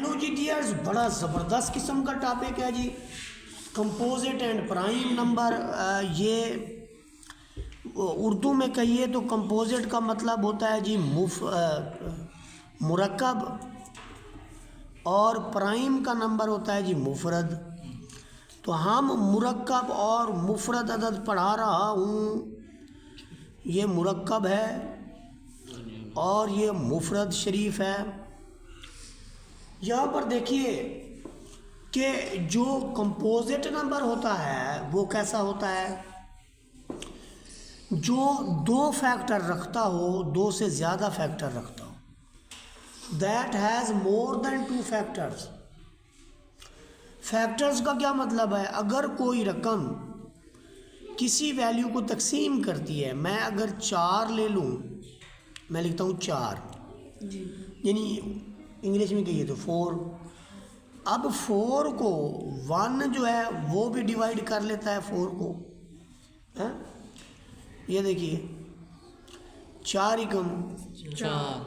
Hello जी dears, बड़ा ज़बरदस्त किस्म का टॉपिक है जी, कंपोजिट एंड प्राइम नंबर। ये उर्दू में कहिए तो कंपोजिट का मतलब होता है जी मुरक्कब, और प्राइम का नंबर होता है जी मुफरद। तो हम मुरक्कब और मुफरद अदद पढ़ा रहा हूँ। ये मुरक्कब है और ये मुफरद शरीफ है। यहाँ पर देखिए कि जो कंपोजिट नंबर होता है वो कैसा होता है, जो दो फैक्टर रखता हो, दो से ज़्यादा फैक्टर रखता हो, that has more than two factors. Factors का क्या मतलब है, अगर कोई रकम किसी वैल्यू को तकसीम करती है, मैं अगर 4 ले लूँ, मैं लिखता हूँ 4, यानी इंग्लिश में कहिए तो 4। अब 4 को 1 जो है वो भी डिवाइड कर लेता है 4 को, है? ये देखिए 4 एकम 4,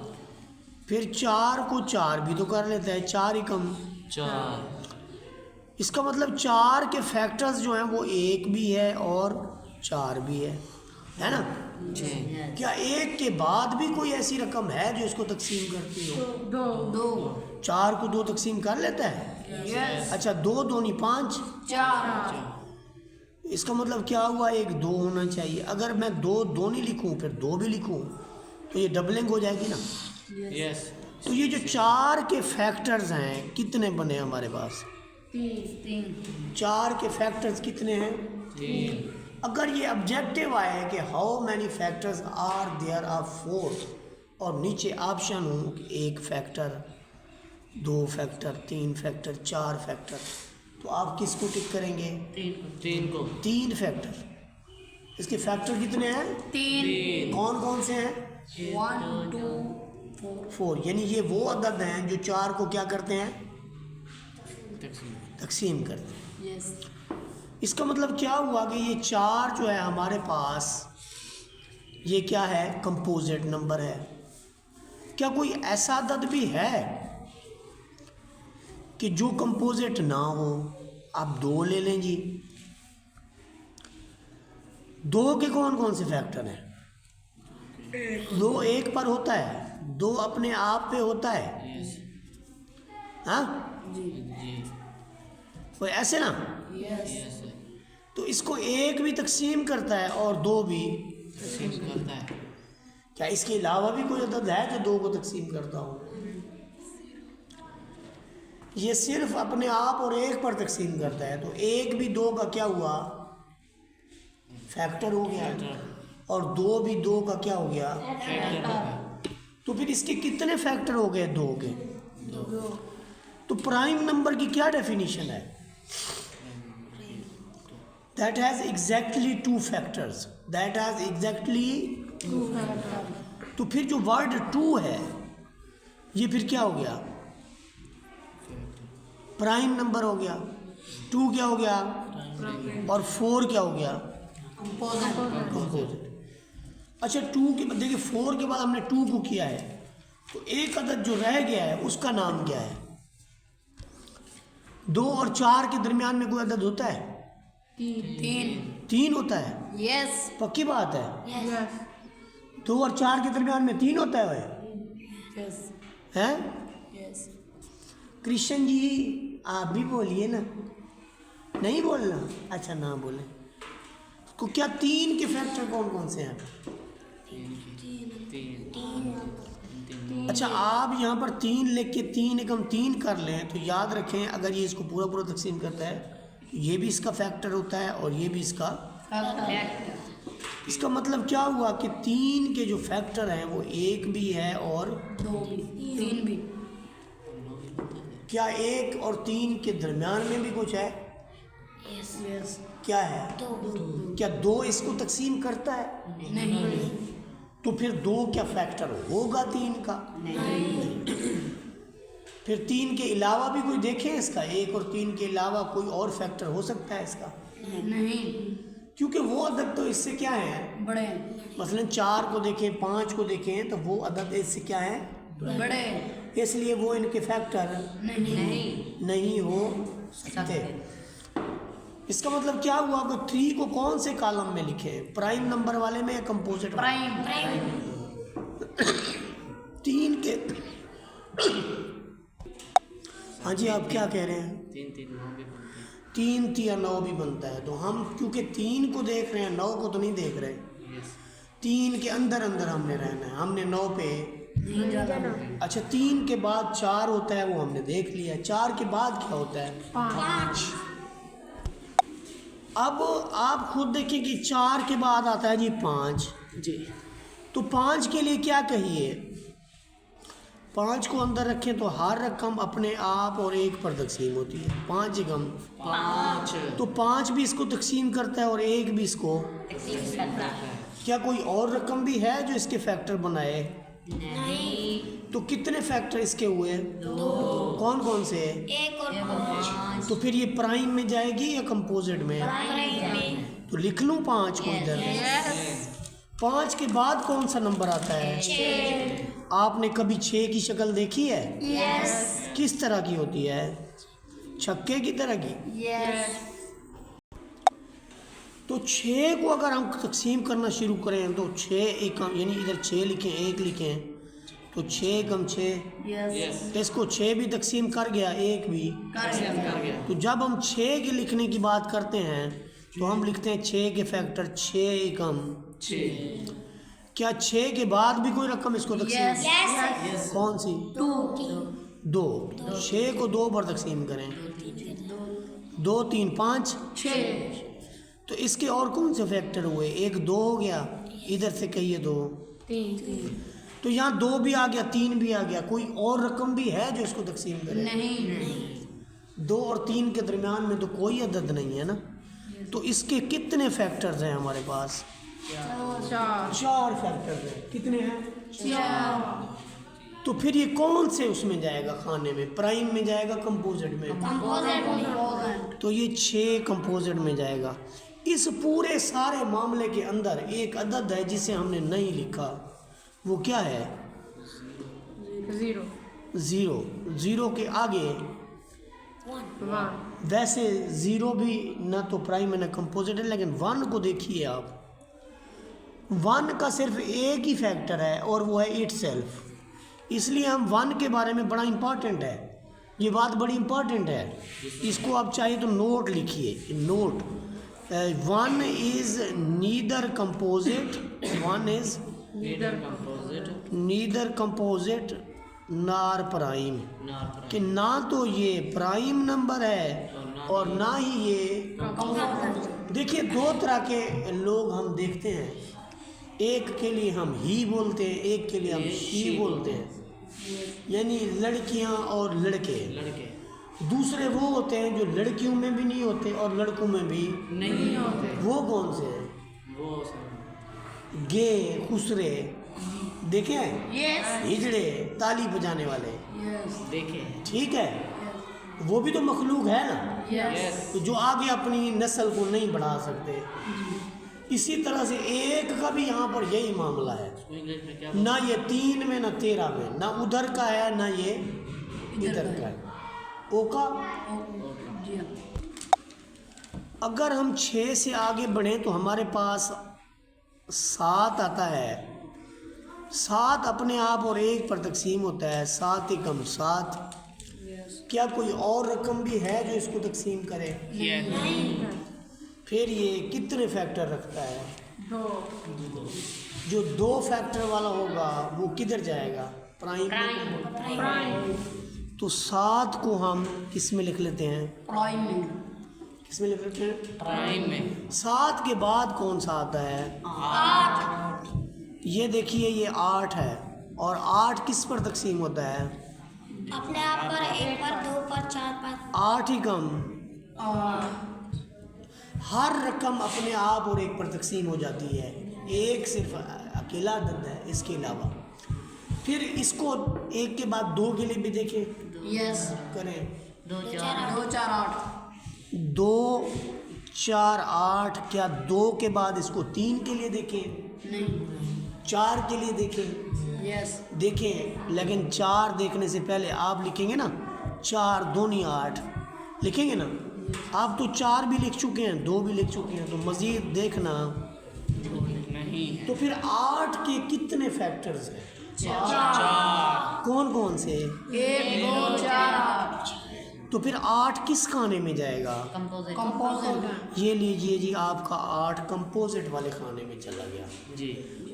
फिर 4 को 4 भी तो कर लेता है, 4 एकम 4। इसका मतलब 4 के फैक्टर्स जो हैं वो 1 भी है और 4 भी है ना? क्या 1 के बाद भी कोई ऐसी रकम है जो इसको तकसीम करती हो? दो 4 को 2 तकसीम कर लेता है। अच्छा, 2 दूनी 5, 4 इसका मतलब क्या हुआ, एक 2 होना चाहिए। अगर मैं 2 दूनी लिखूं फिर 2 भी लिखूं तो ये डबलिंग हो जाएगी ना। यस। तो ये जो 4 के फैक्टर्स हैं कितने बने हमारे पास? 3 4 के फैक्टर्स कितने हैं? 3। अगर ये ऑब्जेक्टिव आया कि how many factors are there are 4, और नीचे ऑप्शन हो कि 1 फैक्टर, 2 फैक्टर, 3 फैक्टर, 4 फैक्टर, तो आप किसको टिक करेंगे? 3 को। 3 फैक्टर। इसके फैक्टर कितने हैं? 3 कौन कौन से हैं? 1 2 4। यानी ये वो अदद हैं जो 4 को क्या करते हैं? तकसीम करते हैं। यस इसका मतलब क्या हुआ कि ये 4 जो है हमारे पास, ये क्या है? कंपोजिट नंबर है। क्या कोई ऐसा अदद भी है कि जो कंपोजिट ना हो? आप 2 ले लें जी, 2 के कौन कौन से फैक्टर हैं? 2 1 पर होता है, 2 अपने आप पे होता है, हाँ जी वो ऐसे ना। यस तो इसको 1 भी तकसीम करता है और 2 भी। तकसीम करता है। क्या इसके अलावा भी कोई अदद है जो 2 को तकसीम करता हो? ये सिर्फ अपने आप और 1 पर तकसीम करता है। तो 1 भी 2 का क्या हुआ? फैक्टर हो गया, और 2 भी 2 का क्या हो गया? तो फिर इसके कितने फैक्टर हो गए? 2 के। तो प्राइम नंबर की क्या डेफिनेशन है? That has exactly 2 factors, that has exactly. तो फिर जो वर्ड 2 है ये फिर क्या हो गया? प्राइम नंबर हो गया। 2 क्या हो गया? और 4 क्या हो गया? कंपोजिट। अच्छा, 2 के बाद देखिए, 4 के बाद हमने 2 को किया है, तो एक अदद जो रह गया है उसका नाम क्या है? 2 और 4 के दरमियान में कोई अदद होता है? 3 होता है। यस पक्की बात है। यस 2 और 4 के दरमियान में 3 होता है यस हैं? यस कृष्ण जी आप भी बोलिए ना। नहीं बोलना? अच्छा ना बोले तो क्या 3 के फैक्टर कौन कौन से हैं? 3। अच्छा, आप यहाँ पर 3 लिख के 3 एकम 3 कर लें तो याद रखें, अगर ये इसको पूरा पूरा तकसीम करता है तो ये भी इसका फैक्टर होता है और ये भी इसका। इसका मतलब क्या हुआ कि 3 के जो फैक्टर हैं वो 1 भी है और 3 भी। क्या 1 और 3 के दरमियान में भी कुछ है? यस क्या है? क्या 2 इसको तकसीम करता है? नहीं तो फिर 2 क्या फैक्टर होगा 3 का? फिर 3 के अलावा भी कोई देखें इसका, 1 और 3 के अलावा कोई और फैक्टर हो सकता है इसका? नहीं क्योंकि वो अदद तो इससे क्या है? बड़े मसलन 4 को देखें, 5 को देखें, तो वो अदद इससे क्या है? बड़े इसलिए वो इनके फैक्टर नहीं हो सकते। इसका मतलब क्या हुआ कि 3 को कौन से कॉलम में लिखे, प्राइम नंबर वाले में या कंपोजिट प्राइम 3 के। हाँ जी, आप क्या कह रहे हैं? 3 3 9 भी बनते हैं। 3 3 9 भी बनता है। तो हम क्योंकि 3 को देख रहे हैं, 9 को तो नहीं देख रहे। यस 3 के अंदर अंदर हमने रहना है, हमने 9 पे। नहीं जाना। अच्छा, 3 के बाद 4 होता है, वो हमने देख लिया। 4 के बाद क्या होता है? 5। अब आप खुद देखिए कि 4 के बाद आता है जी 5 जी। तो 5 के लिए क्या कहिए? 5 को अंदर रखें तो हर रकम अपने आप और 1 पर तकसीम होती है। 5 एकम 5 तो 5 भी इसको तकसीम करता है और 1 भी इसको। क्या कोई और रकम भी है जो इसके फैक्टर बनाए? नहीं। तो कितने फैक्टर इसके हुए? 2। कौन कौन से? 1 और 5। तो फिर ये प्राइम में जाएगी या कंपोजिट में? तो लिख लूँ 5 को इधर। 5 के बाद कौन सा नंबर आता है? 6। आपने कभी 6 की शक्ल देखी है? यस। किस तरह की होती है? छक्के की तरह की। यस। तो 6 को अगर हम तकसीम करना शुरू करें तो 6 एकम, यानी इधर 6 लिखें, 1 लिखें तो 6 एकम 6। यस इसको 6 भी तकसीम कर गया, 1 भी। कर गया। तो जब हम 6 के लिखने की बात करते हैं तो हम लिखते हैं 6 के फैक्टर 6 एकम 6 क्या 6 के बाद भी कोई रकम इसको तकसीम? यस। कौन सी? 2। 2। 6 को 2 पर तकसीम करें। 2 3 5 6। तो इसके और कौन से फैक्टर हुए? 1 2 हो गया, इधर से कहिए 2। 3। तो यहाँ 2 भी आ गया, 3 भी आ गया। कोई और रकम भी है जो इसको तकसीम करे? नहीं। 2 और 3 के दरमियान में तो कोई अदद नहीं है ना। तो इसके कितने फैक्टर्स हैं हमारे पास? 4 फैक्टर्स हैं। कितने हैं? 4। तो फिर ये कौन से उसमें जाएगा खाने में? प्राइम में जाएगा, कंपोजिट में? कंपोजिट। तो ये 6 कंपोजिट में जाएगा। इस पूरे सारे मामले के अंदर एक अदद है जिसे हमने नहीं लिखा, वो क्या है? 0। 0 के आगे 1। वैसे 0 भी ना तो प्राइम है ना कंपोजिट है, लेकिन 1 को देखिए आप। 1 का सिर्फ एक ही फैक्टर है और वो है इटसेल्फ। इसलिए हम 1 के बारे में बड़ा इम्पॉर्टेंट है, ये बात बड़ी इम्पॉर्टेंट है। इसको आप चाहिए तो नोट लिखिए, note. 1 is neither composite, 1 is neither composite नार प्राइम, कि ना तो ये प्राइम नंबर है और ना ही ये। देखिए 2 तरह के लोग हम देखते हैं, एक के लिए हम ही बोलते हैं, एक के लिए हम शी बोलते हैं, यानी लड़कियां और लड़के। दूसरे वो होते हैं जो लड़कियों में भी नहीं होते और लड़कों में भी नहीं होते। वो कौन से हैं? वो गे, खुसरे, देखे हैं? यस। हिजड़े, ताली बजाने वाले, यस। देखे। ठीक है, वो भी तो मखलूक है ना, यस। तो जो आगे अपनी नस्ल को नहीं बढ़ा सकते। इसी तरह से एक का भी यहाँ पर यही मामला है, इंग्लिश में क्या? ना ये 3 में ना 13 में, ना उधर का है ना ये इधर का है। ओका। जी हाँ। अगर हम 6 से आगे बढ़ें तो हमारे पास 7 आता है। 7 अपने आप और 1 पर तकसीम होता है। 7 एकम 7। क्या कोई और रकम भी है जो इसको तकसीम करे? फिर ये कितने फैक्टर रखता है? 2। जो 2 फैक्टर वाला होगा वो किधर जाएगा? प्राइम। तो 7 को हम किस में लिख लेते हैं? प्राइम में। किस में लिख लेते हैं? प्राइम में। 7 के बाद कौन सा आता है? 8। ये देखिए, ये 8 है और 8 किस पर तकसीम होता है? अपने आप पर, 1 पर, 2 पर, 4 पर। 8 ही कम। 8। हर रकम अपने आप और 1 पर तकसीम हो जाती है। 1 सिर्फ अकेला अदद है इसके अलावा। फिर इसको 1 के बाद 2 के लिए भी देखें, यस। करें। 2 2 4 4 8। 2 4 8। क्या 2 के बाद इसको 3 के लिए देखें, नहीं। 4 के लिए देखें, यस देखें, लेकिन 4 देखने से पहले आप लिखेंगे ना 4 दूनी 8 लिखेंगे ना। आप तो 4 भी लिख चुके हैं, 2 भी लिख चुके हैं, तो मज़ीद देखना। नहीं है। तो फिर 8 के कितने फैक्टर्स हैं? चार। कौन कौन से? 1 2 4 तो फिर 8 किस खाने में जाएगा? कंपोजिट। ये लीजिए जी, आपका 8 कंपोजिट वाले खाने में चला गया। जी।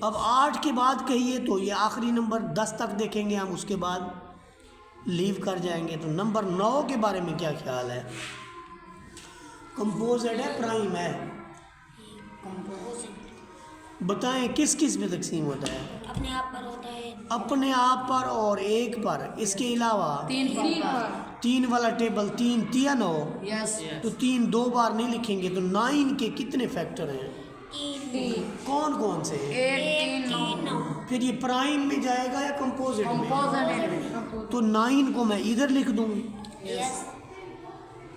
अब 8 के बाद कहिए तो ये आखिरी नंबर 10 तक देखेंगे हम, उसके बाद लीव कर जाएंगे। तो नंबर 9 के बारे में क्या ख्याल है? कंपोजिट है, प्राइम है, बताएं किस किस में तकसीम होता है? अपने आप पर होता है। अपने आप पर और एक पर। इसके अलावा 3 वाला टेबल 3 3 9, यस तो 3 2 बार नहीं लिखेंगे। तो 9 के कितने फैक्टर हैं? 3 कौन कौन से? 1 3 9 फिर ये प्राइम में जाएगा या कंपोजिट में? कंपोजिट। तो 9 को मैं इधर लिख दूँ। यस।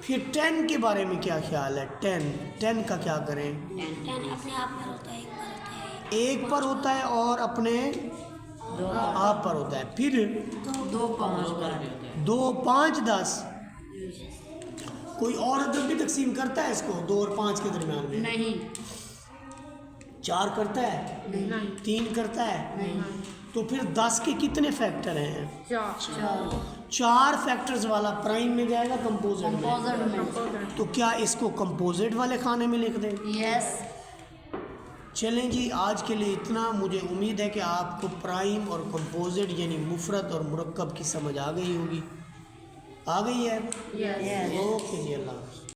फिर 10 के बारे में क्या ख्याल है? 10 का क्या करें? 10 अपने आप पर होता है, एक पर होता है और अपने आप पर होता है। फिर 2 5 कर 2 5 10। कोई और अदद भी तकसीम करता है इसको 2 और 5 के दरमियान में? नहीं 4 करता है? नहीं 3 करता है? नहीं। तो फिर 10 के कितने फैक्टर हैं? 4 4 फैक्टर्स वाला प्राइम में जाएगा, कंपोजिट में? कंपोजिट। तो क्या इसको कंपोजिट वाले खाने में लिख दें? यस। चलें जी, आज के लिए इतना। मुझे उम्मीद है कि आपको प्राइम और कंपोजिट यानी मुफरत और मुरक्कब की समझ आ गई होगी। आ गई है? यस। ओके जी, अल्लाह हाफ़िज़।